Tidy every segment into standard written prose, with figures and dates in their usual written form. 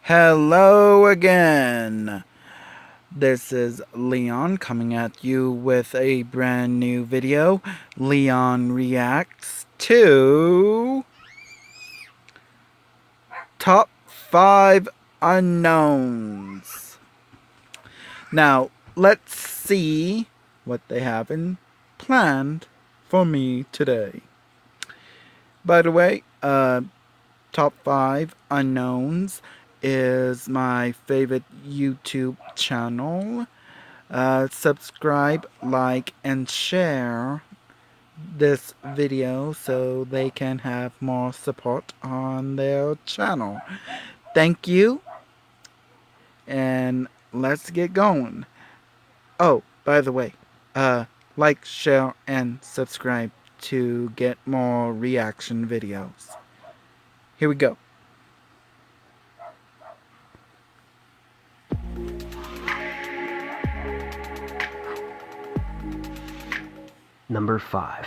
Hello again. This is Leon coming at you with a brand new video. Leon reacts to Top 5 Unknowns. Now, let's see what they have in planned for me today. By the way, Top 5 Unknowns is my favorite YouTube channel. Subscribe, like, and share this video so they can have more support on their channel. Thank you, and let's get going. Oh, by the way, like, share, and subscribe to get more reaction videos. Here we go. Number 5.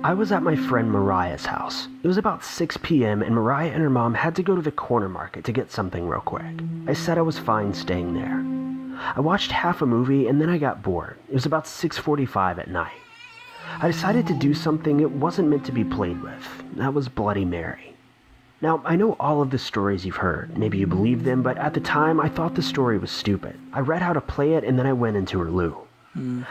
I was at my friend Mariah's house. It was about 6 p.m. and Mariah and her mom had to go to the corner market to get something real quick. I said I was fine staying there. I watched half a movie and then I got bored. It was about 6:45 at night. I decided to do something it wasn't meant to be played with. That was Bloody Mary. Now, I know all of the stories you've heard. Maybe you believe them, but at the time I thought the story was stupid. I read how to play it and then I went into her loo.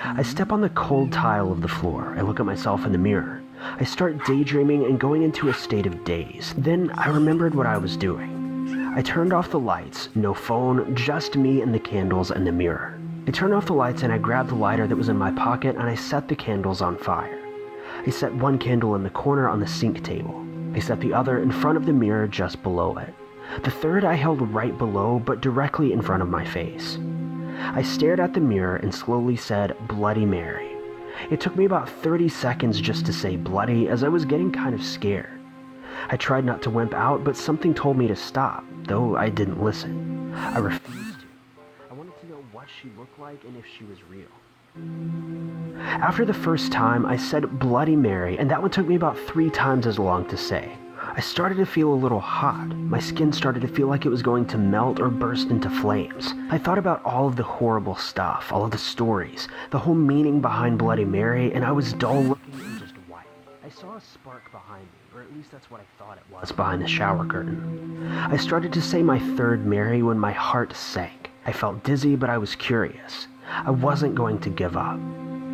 I step on the cold tile of the floor. I look at myself in the mirror. I start daydreaming and going into a state of daze. Then I remembered what I was doing. I turned off the lights, no phone, just me and the candles and the mirror. I turned off the lights and I grabbed the lighter that was in my pocket and I set the candles on fire. I set one candle in the corner on the sink table. I set the other in front of the mirror just below it. The third I held right below but directly in front of my face. I stared at the mirror and slowly said, "Bloody Mary." It took me about 30 seconds just to say bloody as I was getting kind of scared. I tried not to wimp out, but something told me to stop, though I didn't listen. I refused to. I wanted to know what she looked like and if she was real. After the first time, I said Bloody Mary, and that one took me about 3 times as long to say. I started to feel a little hot. My skin started to feel like it was going to melt or burst into flames. I thought about all of the horrible stuff, all of the stories, the whole meaning behind Bloody Mary, and I was dull looking and just white. I saw a spark behind me, or at least that's what I thought it was behind the shower curtain. I started to say my third Mary when my heart sank. I felt dizzy, but I was curious. I wasn't going to give up.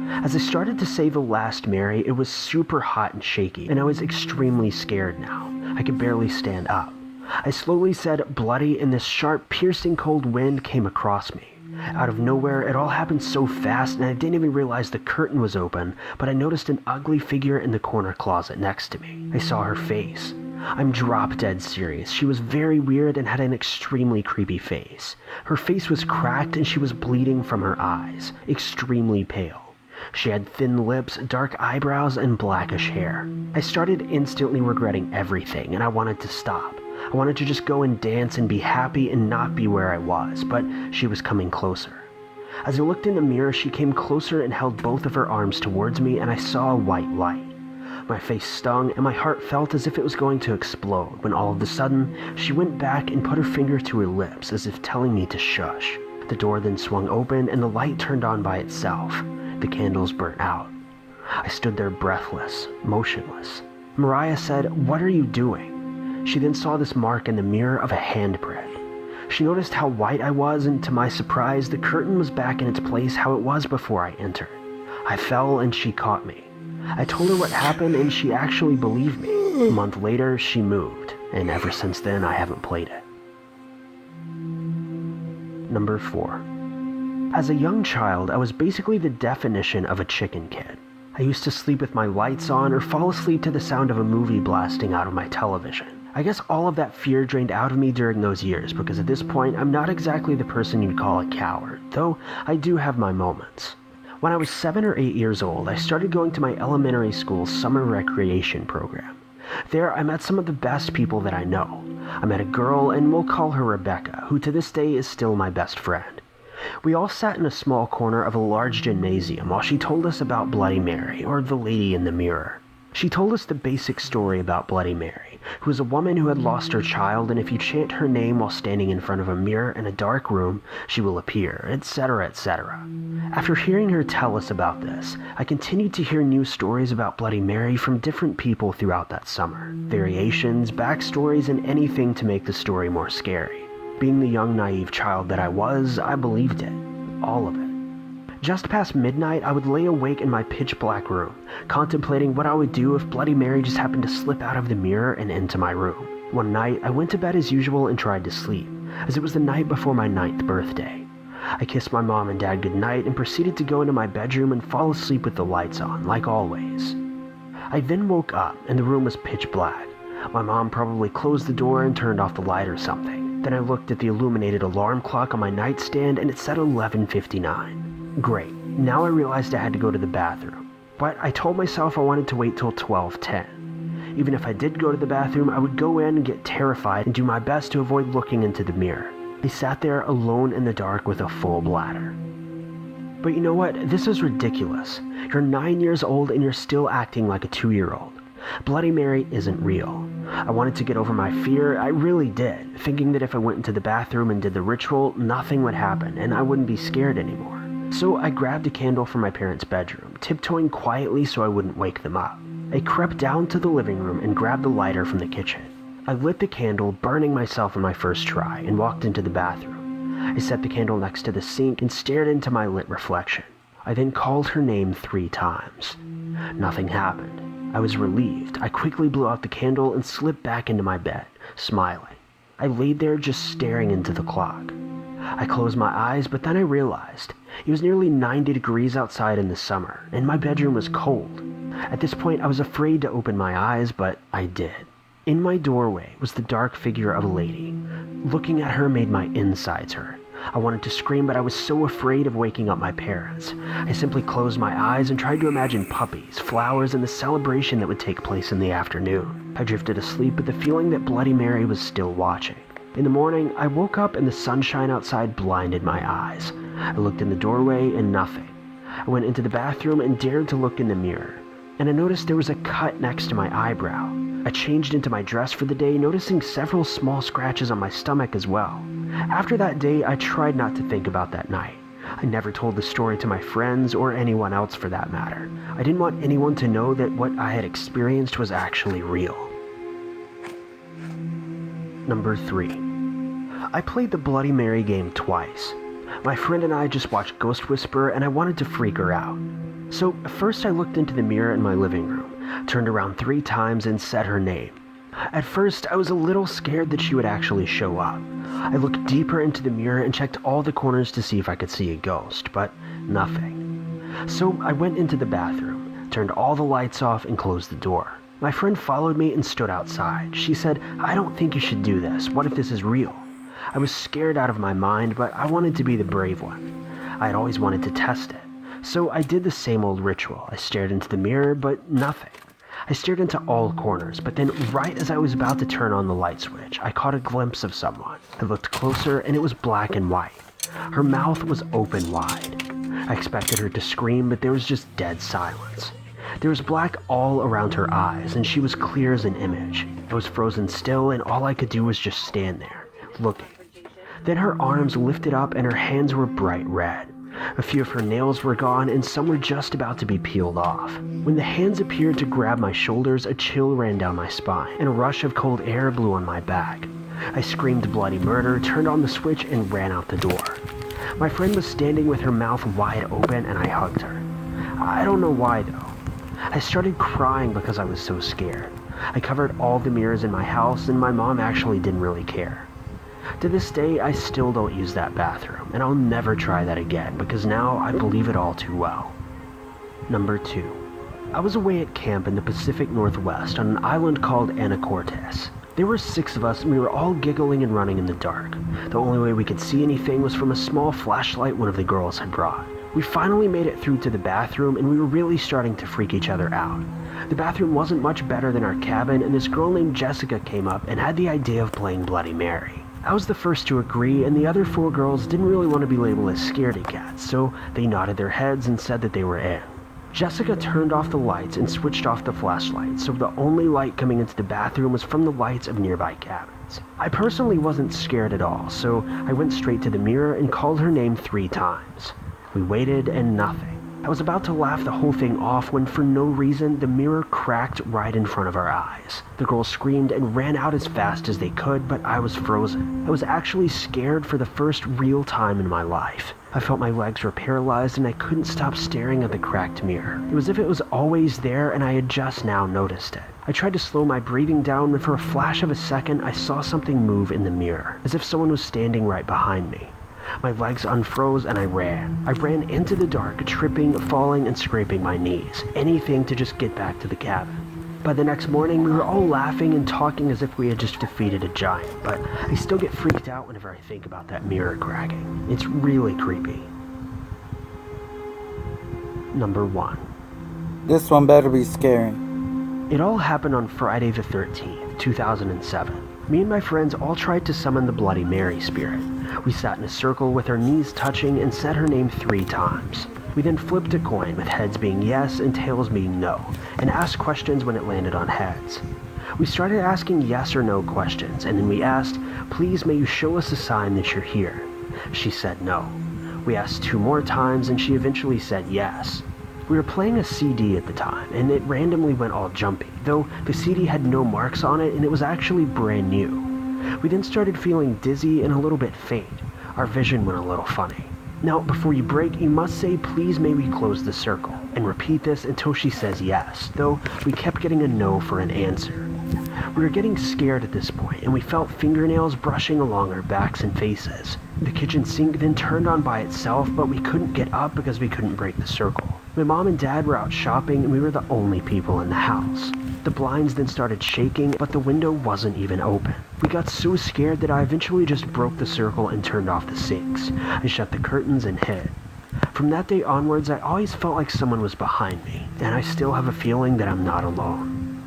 As I started to say the last Mary, it was super hot and shaky, and I was extremely scared now. I could barely stand up. I slowly said bloody, and this sharp, piercing cold wind came across me. Out of nowhere, it all happened so fast, and I didn't even realize the curtain was open, but I noticed an ugly figure in the corner closet next to me. I saw her face. I'm drop dead serious. She was very weird and had an extremely creepy face. Her face was cracked and she was bleeding from her eyes, extremely pale. She had thin lips, dark eyebrows, and blackish hair. I started instantly regretting everything, and I wanted to stop. I wanted to just go and dance and be happy and not be where I was, but she was coming closer. As I looked in the mirror, she came closer and held both of her arms towards me, and I saw a white light. My face stung, and my heart felt as if it was going to explode, when all of a sudden, she went back and put her finger to her lips, as if telling me to shush. The door then swung open, and the light turned on by itself. The candles burnt out. I stood there breathless, motionless. Mariah said, "What are you doing?" She then saw this mark in the mirror of a handprint. She noticed how white I was, and to my surprise, the curtain was back in its place how it was before I entered. I fell and she caught me. I told her what happened and she actually believed me. A month later, she moved, and ever since then I haven't played it. Number 4. As a young child, I was basically the definition of a chicken kid. I used to sleep with my lights on or fall asleep to the sound of a movie blasting out of my television. I guess all of that fear drained out of me during those years because at this point I'm not exactly the person you'd call a coward, though I do have my moments. When I was 7 or 8 years old, I started going to my elementary school's summer recreation program. There, I met some of the best people that I know. I met a girl, and we'll call her Rebecca, who to this day is still my best friend. We all sat in a small corner of a large gymnasium while she told us about Bloody Mary, or the lady in the mirror. She told us the basic story about Bloody Mary, who was a woman who had lost her child, and if you chant her name while standing in front of a mirror in a dark room, she will appear, etc., etc. After hearing her tell us about this, I continued to hear new stories about Bloody Mary from different people throughout that summer. Variations, backstories, and anything to make the story more scary. Being the young, naive child that I was, I believed it. All of it. Just past midnight, I would lay awake in my pitch-black room, contemplating what I would do if Bloody Mary just happened to slip out of the mirror and into my room. One night, I went to bed as usual and tried to sleep, as it was the night before my 9th birthday. I kissed my mom and dad goodnight and proceeded to go into my bedroom and fall asleep with the lights on, like always. I then woke up and the room was pitch black. My mom probably closed the door and turned off the light or something. Then I looked at the illuminated alarm clock on my nightstand and it said 11:59. Great. Now I realized I had to go to the bathroom. But I told myself I wanted to wait till 12:10. Even if I did go to the bathroom, I would go in and get terrified and do my best to avoid looking into the mirror. I sat there alone in the dark with a full bladder. But you know what? This is ridiculous. You're 9 years old and you're still acting like a 2-year-old. Bloody Mary isn't real. I wanted to get over my fear, I really did, thinking that if I went into the bathroom and did the ritual, nothing would happen and I wouldn't be scared anymore. So I grabbed a candle from my parents' bedroom, tiptoeing quietly so I wouldn't wake them up. I crept down to the living room and grabbed the lighter from the kitchen. I lit the candle, burning myself in my first try, and walked into the bathroom. I set the candle next to the sink and stared into my lit reflection. I then called her name 3 times. Nothing happened. I was relieved. I quickly blew out the candle and slipped back into my bed, smiling. I laid there just staring into the clock. I closed my eyes, but then I realized it was nearly 90 degrees outside in the summer, and my bedroom was cold. At this point, I was afraid to open my eyes, but I did. In my doorway was the dark figure of a lady. Looking at her made my insides hurt. I wanted to scream, but I was so afraid of waking up my parents. I simply closed my eyes and tried to imagine puppies, flowers, and the celebration that would take place in the afternoon. I drifted asleep with the feeling that Bloody Mary was still watching. In the morning, I woke up and the sunshine outside blinded my eyes. I looked in the doorway and nothing. I went into the bathroom and dared to look in the mirror, and I noticed there was a cut next to my eyebrow. I changed into my dress for the day, noticing several small scratches on my stomach as well. After that day, I tried not to think about that night. I never told the story to my friends or anyone else for that matter. I didn't want anyone to know that what I had experienced was actually real. Number 3. I played the Bloody Mary game twice. My friend and I just watched Ghost Whisperer and I wanted to freak her out. So first I looked into the mirror in my living room, turned around 3 times and said her name. At first I was a little scared that she would actually show up. I looked deeper into the mirror and checked all the corners to see if I could see a ghost, but nothing. So I went into the bathroom, turned all the lights off and closed the door. My friend followed me and stood outside. She said, "I don't think you should do this. What if this is real?" I was scared out of my mind, but I wanted to be the brave one. I had always wanted to test it. So I did the same old ritual. I stared into the mirror, but nothing. I stared into all corners, but then right as I was about to turn on the light switch, I caught a glimpse of someone. I looked closer and it was black and white. Her mouth was open wide. I expected her to scream, but there was just dead silence. There was black all around her eyes, and she was clear as an image. I was frozen still, and all I could do was just stand there, looking. Then her arms lifted up and her hands were bright red. A few of her nails were gone and some were just about to be peeled off. When the hands appeared to grab my shoulders, a chill ran down my spine and a rush of cold air blew on my back. I screamed bloody murder, turned on the switch, and ran out the door. My friend was standing with her mouth wide open and I hugged her. I don't know why though. I started crying because I was so scared. I covered all the mirrors in my house and my mom actually didn't really care. To this day, I still don't use that bathroom, and I'll never try that again because now I believe it all too well. Number 2. I was away at camp in the Pacific Northwest on an island called Anacortes. There were 6 of us and we were all giggling and running in the dark. The only way we could see anything was from a small flashlight one of the girls had brought. We finally made it through to the bathroom and we were really starting to freak each other out. The bathroom wasn't much better than our cabin and this girl named Jessica came up and had the idea of playing Bloody Mary. I was the first to agree, and the other 4 girls didn't really want to be labeled as scaredy cats, so they nodded their heads and said that they were in. Jessica turned off the lights and switched off the flashlight, so the only light coming into the bathroom was from the lights of nearby cabins. I personally wasn't scared at all, so I went straight to the mirror and called her name 3 times. We waited and nothing. I was about to laugh the whole thing off when, for no reason, the mirror cracked right in front of our eyes. The girls screamed and ran out as fast as they could, but I was frozen. I was actually scared for the first real time in my life. I felt my legs were paralyzed and I couldn't stop staring at the cracked mirror. It was as if it was always there and I had just now noticed it. I tried to slow my breathing down and for a flash of a second I saw something move in the mirror, as if someone was standing right behind me. My legs unfroze and I ran. I ran into the dark, tripping, falling, and scraping my knees. Anything to just get back to the cabin. By the next morning, we were all laughing and talking as if we had just defeated a giant, but I still get freaked out whenever I think about that mirror cracking. It's really creepy. Number 1. This one better be scary. It all happened on Friday the 13th, 2007. Me and my friends all tried to summon the Bloody Mary spirit. We sat in a circle with our knees touching and said her name 3 times. We then flipped a coin with heads being yes and tails being no, and asked questions when it landed on heads. We started asking yes or no questions, and then we asked, "Please may you show us a sign that you're here." She said no. We asked 2 more times and she eventually said yes. We were playing a CD at the time, and it randomly went all jumpy, though the CD had no marks on it and it was actually brand new. We then started feeling dizzy and a little bit faint. Our vision went a little funny. Now, before you break, you must say, "Please may we close the circle," and repeat this until she says yes, though we kept getting a no for an answer. We were getting scared at this point, and we felt fingernails brushing along our backs and faces. The kitchen sink then turned on by itself, but we couldn't get up because we couldn't break the circle. My mom and dad were out shopping, and we were the only people in the house. The blinds then started shaking, but the window wasn't even open. We got so scared that I eventually just broke the circle and turned off the sinks. I shut the curtains and hid. From that day onwards, I always felt like someone was behind me, and I still have a feeling that I'm not alone.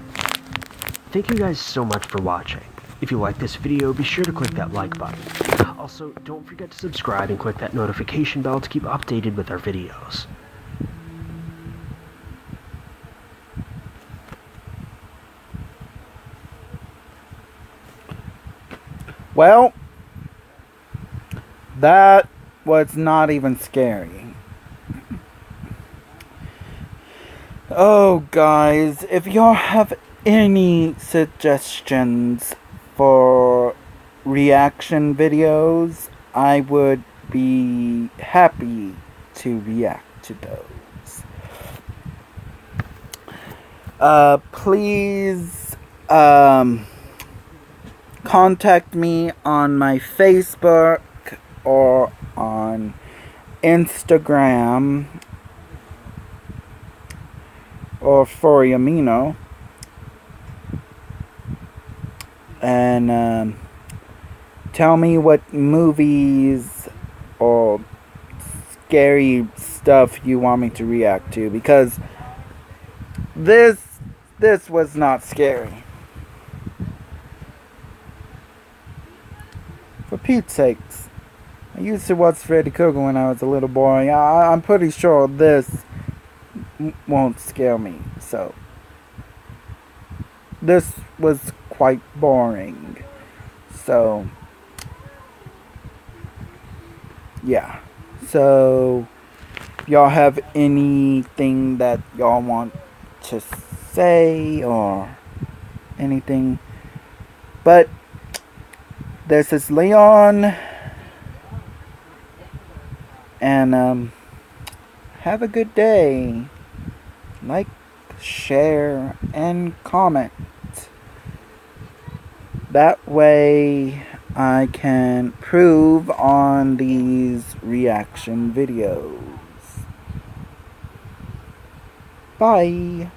Thank you guys so much for watching. If you like this video, be sure to click that like button. Also, don't forget to subscribe and click that notification bell to keep updated with our videos. Well, that was not even scary. Oh, guys, if y'all have any suggestions for reaction videos, I would be happy to react to those. Please, contact me on my Facebook or on Instagram or Foriamino, and tell me what movies or scary stuff you want me to react to, because this was not scary. For Pete's sakes. I used to watch Freddy Krueger when I was a little boy. I'm pretty sure this won't scare me. So, this was quite boring. So, yeah. So, y'all have anything that y'all want to say or anything? But this is Leon, and have a good day. Like, share, and comment. That way I can improve on these reaction videos. Bye.